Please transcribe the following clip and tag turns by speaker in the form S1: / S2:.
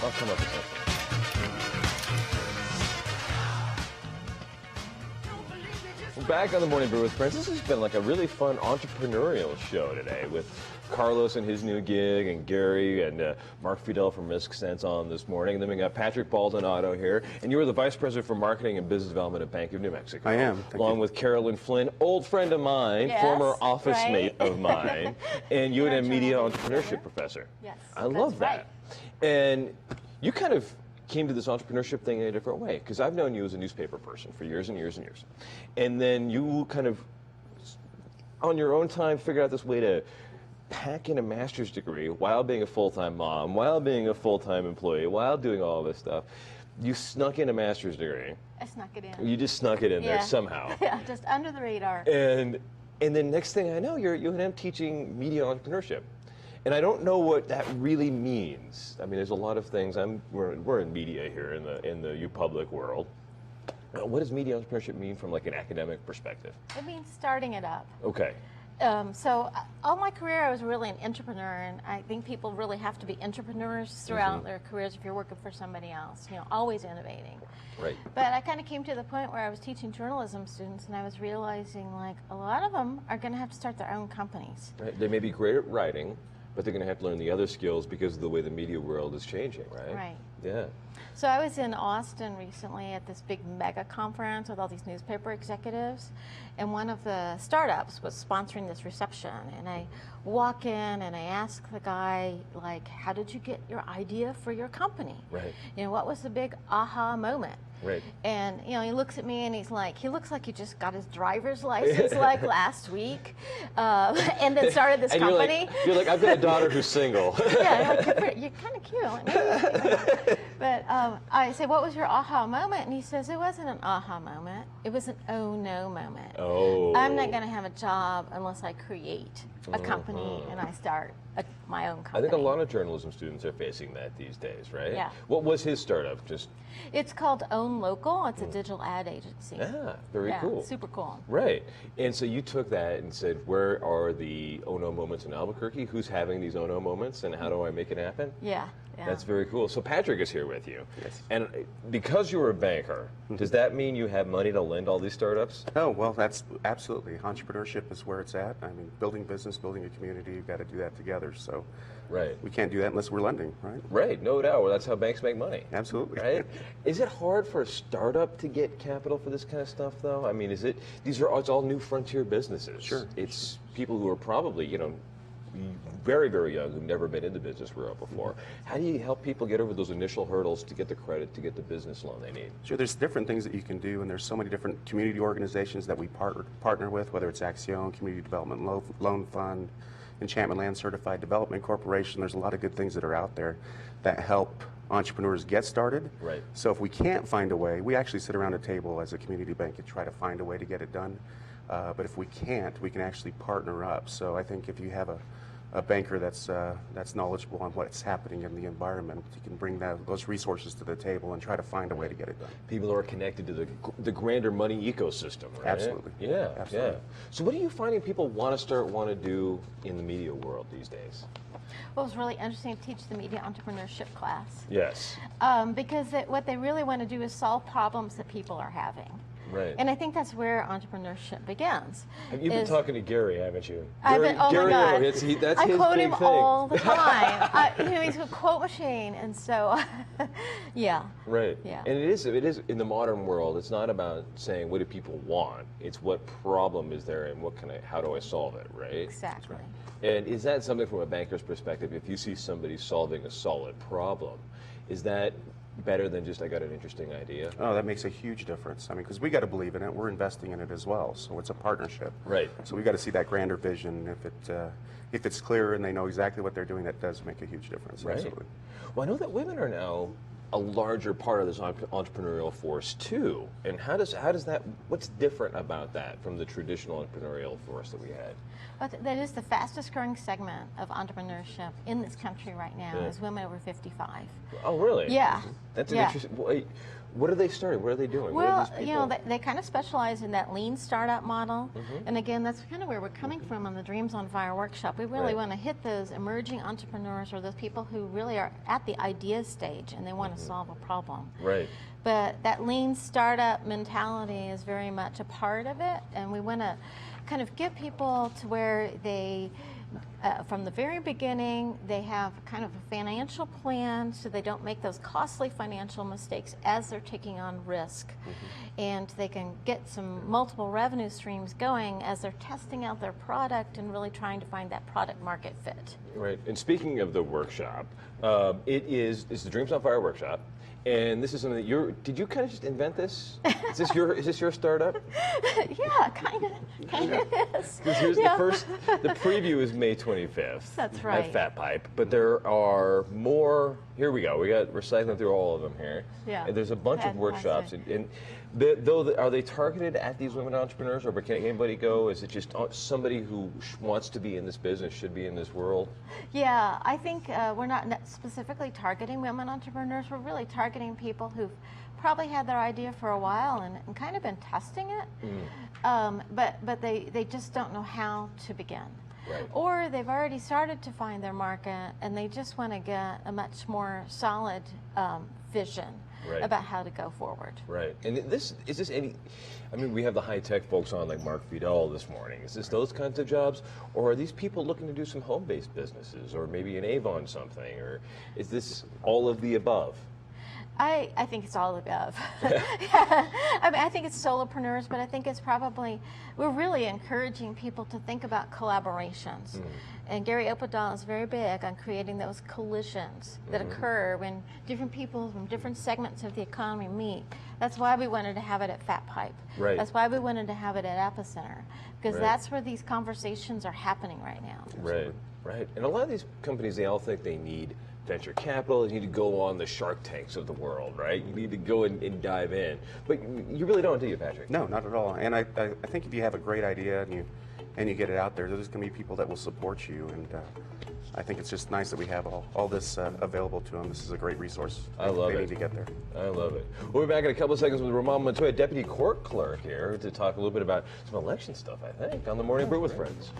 S1: I'll come up with something. We're back on the Morning Brew with Friends. This has been like a really fun entrepreneurial show today with Carlos and his new gig, and Gary and Mark Fidel from Risk Sense on this morning. And then we got Patrick Baldonado here, and you were the Vice President for Marketing and Business Development at Bank of New Mexico.
S2: I am.
S1: Along with Carolyn Flynn, old friend of mine,
S3: yes,
S1: former office
S3: right?
S1: mate of mine, and UNM Media Entrepreneurship Professor.
S3: Yes,
S1: I love that.
S3: Right.
S1: And you kind of came to this entrepreneurship thing in a different way, because I've known you as a newspaper person for years and years and years. And then you kind of, on your own time, figured out this way to pack in a master's degree while being a full-time mom, while being a full-time employee, while doing all this stuff. You snuck in a master's degree.
S3: I snuck it in.
S1: You just snuck it in there somehow.
S3: Yeah, just under the radar.
S1: And then next thing I know, you're at UNM teaching media entrepreneurship. And I don't know what that really means. I mean, there's a lot of things. We're in media here in the UPublic world. What does media entrepreneurship mean from like an academic perspective?
S3: It means starting it up.
S1: Okay.
S3: So all my career, I was really an entrepreneur, and I think people really have to be entrepreneurs throughout their careers if you're working for somebody else. You know, always innovating.
S1: Right.
S3: But I kind of came to the point where I was teaching journalism students, and I was realizing like a lot of them are going to have to start their own companies.
S1: Right. They may be great at writing, but they're going to have to learn the other skills because of the way the media world is changing, right?
S3: Right.
S1: Yeah.
S3: So I was in Austin recently at this big mega conference with all these newspaper executives, and one of the startups was sponsoring this reception, and I walk in and I ask the guy, like, how did you get your idea for your company?
S1: Right.
S3: You know, what was the big aha moment?
S1: Right.
S3: And, you know, he looks at me and he's like, he looks like he just got his driver's license like last week, and then started this
S1: and
S3: company.
S1: You're like, I've got a daughter who's single.
S3: Yeah, like, you're kind of cute. Like, maybe. But I say, what was your aha moment? And he says, it wasn't an aha moment. It was an oh no moment.
S1: Oh.
S3: I'm not going to have a job unless I create a company and I start my own company.
S1: I think a lot of journalism students are facing that these days, right?
S3: Yeah.
S1: What was his startup?
S3: It's called Own Local. It's a digital ad agency.
S1: Ah, very
S3: Yeah,
S1: cool.
S3: super cool.
S1: Right. And so you took that and said, where are the oh no moments in Albuquerque? Who's having these oh no moments, and how do I make it happen?
S3: Yeah. Yeah.
S1: That's very cool. So Patrick is here with you.
S2: Yes.
S1: And because you were a banker, does that mean you have money to lend all these startups?
S2: Oh, well, that's absolutely. Entrepreneurship is where it's at. I mean, building business, building a community, you've got to do that together. So
S1: Right.
S2: we can't do that unless we're lending, right?
S1: Right, no doubt. Well, that's how banks make money.
S2: Absolutely.
S1: Right? Is it hard for a startup to get capital for this kind of stuff, though? I mean, it's all new frontier businesses.
S2: Sure.
S1: It's people who are probably, very, very young, who've never been in the business world before. How do you help people get over those initial hurdles to get the credit, to get the business loan they need?
S2: Sure, there's different things that you can do, and there's so many different community organizations that we partner with, whether it's Axion, Community Development Loan Fund, Enchantment Land Certified Development Corporation. There's a lot of good things that are out there that help entrepreneurs get started.
S1: Right.
S2: So if we can't find a way, we actually sit around a table as a community bank and try to find a way to get it done. But if we can't, we can actually partner up. So I think if you have a banker that's knowledgeable on what's happening in the environment, you can bring those resources to the table and try to find a way to get it done.
S1: People who are connected to the grander money ecosystem, right?
S2: Absolutely.
S1: Yeah,
S2: Absolutely.
S1: yeah. So what are you finding people want to do in the media world these days?
S3: Well, it was really interesting to teach the media entrepreneurship class.
S1: Yes.
S3: Because what they really want to do is solve problems that people are having.
S1: Right.
S3: And I think that's where entrepreneurship begins.
S1: You've been talking to Gary, haven't you?
S3: I've been, oh my God.
S1: That's his
S3: I quote
S1: big
S3: him
S1: thing.
S3: all the time. He's a quote machine, and so, yeah.
S1: Right.
S3: Yeah.
S1: And it is in the modern world. It's not about saying what do people want. It's what problem is there and how do I solve it, right?
S3: Exactly.
S1: And is that something from a banker's perspective? If you see somebody solving a solid problem, is that better than just I got an interesting idea?
S2: Oh, that makes a huge difference. I mean, because we got to believe in it. We're investing in it as well, so it's a partnership.
S1: Right.
S2: So we got to see that grander vision. If it's clear and they know exactly what they're doing, that does make a huge difference.
S1: Right.
S2: Absolutely.
S1: Well, I know that women are now a larger part of this entrepreneurial force too. And how does that? What's different about that from the traditional entrepreneurial force that we had?
S3: But that is the fastest growing segment of entrepreneurship in this country right now is women over 55.
S1: Oh, really?
S3: Yeah.
S1: That's
S3: Yeah.
S1: an interesting. What are they starting? What are they doing?
S3: Well, you know, they kind of specialize in that lean startup model.
S1: Mm-hmm.
S3: And again, that's kind of where we're coming from on the Dreams on Fire workshop. We really
S1: Right.
S3: want to hit those emerging entrepreneurs or those people who really are at the idea stage and they want to solve a problem.
S1: Right.
S3: But that lean startup mentality is very much a part of it. And we want to kind of get people to where they, from the very beginning, they have kind of a financial plan so they don't make those costly financial mistakes as they're taking on risk. And they can get some multiple revenue streams going as they're testing out their product and really trying to find that product market fit.
S1: Right. And speaking of the workshop, it's the Dreams on Fire workshop. And this is something that did you kind of just invent this? Is this your startup?
S3: Yeah, kind of is.
S1: Because here's
S3: Yeah.
S1: the preview is May 25th.
S3: That's right.
S1: At Fat Pipe. But there are more, here we go. We're cycling through all of them here.
S3: Yeah.
S1: And there's a bunch of
S3: Fantastic.
S1: workshops. And are they targeted at these women entrepreneurs, or can anybody go? Is it just somebody who wants to be in this business, should be in this world?
S3: Yeah, I think we're not specifically targeting women entrepreneurs. We're really targeting people who've probably had their idea for a while and kind of been testing it, but they just don't know how to begin.
S1: Right.
S3: Or they've already started to find their market and they just want to get a much more solid vision
S1: Right.
S3: about how to go forward.
S1: Right. And is this any, I mean, we have the high-tech folks on like Mark Fidel this morning. Is this those kinds of jobs? Or are these people looking to do some home-based businesses or maybe an Avon something? Or is this all of the above?
S3: I think it's all of the above. I mean, I think it's solopreneurs, but I think it's probably, we're really encouraging people to think about collaborations. And Gary Opedal is very big on creating those collisions that occur when different people from different segments of the economy meet. That's why we wanted to have it at Fat Pipe.
S1: Right.
S3: That's why we wanted to have it at Epicenter, because
S1: Right.
S3: that's where these conversations are happening right now.
S1: Right, right. And a lot of these companies, they all think they need venture capital. They need to go on the Shark Tanks of the world, right? You need to go and dive in. But you really don't, do you, Patrick?
S2: No, not at all. And I think if you have a great idea and you get it out there, there's going to be people that will support you. And I think it's just nice that we have all this available to them. This is a great resource.
S1: I love
S2: They
S1: it.
S2: need to get there.
S1: I love it. We'll be back in a couple of seconds with Ramon Montoya, Deputy Court Clerk here, to talk a little bit about some election stuff, I think, on the Morning Brew with Friends.